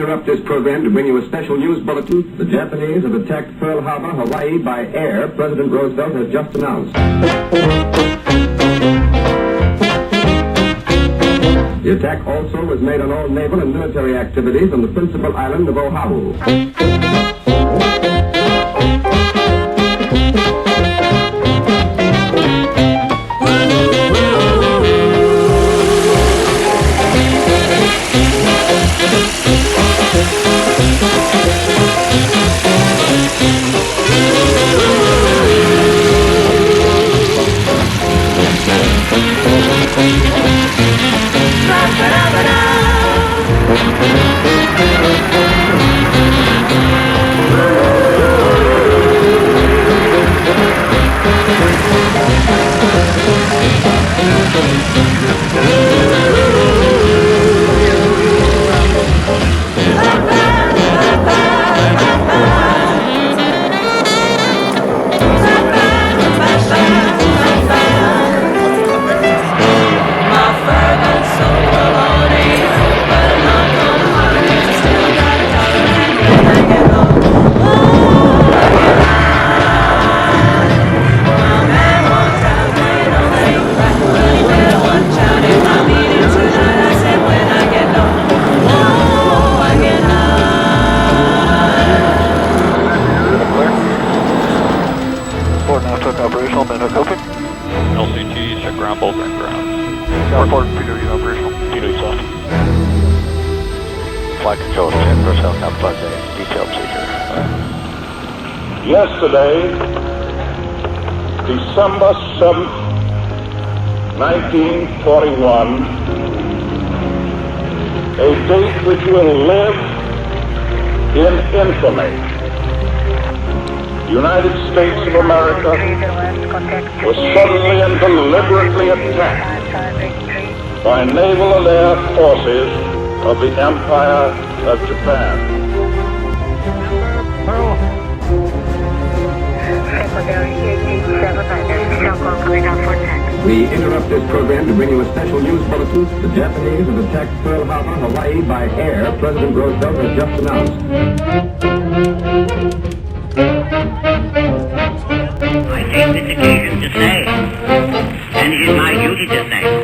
interrupt this program to bring you a special news bulletin. The Japanese have attacked Pearl Harbor, Hawaii by air, President Roosevelt has just announced. The attack also was made on all naval and military activities on the principal island of Oahu. Yesterday, December 7th, 1941, a date which will live in infamy. The United States of America was suddenly and deliberately attacked by naval and air forces of the Empire of Japan. We interrupt this program to bring you a special news bulletin. The Japanese have attacked Pearl Harbor, Hawaii by air, President Roosevelt has just announced. I take this occasion to say, and it is my duty to say,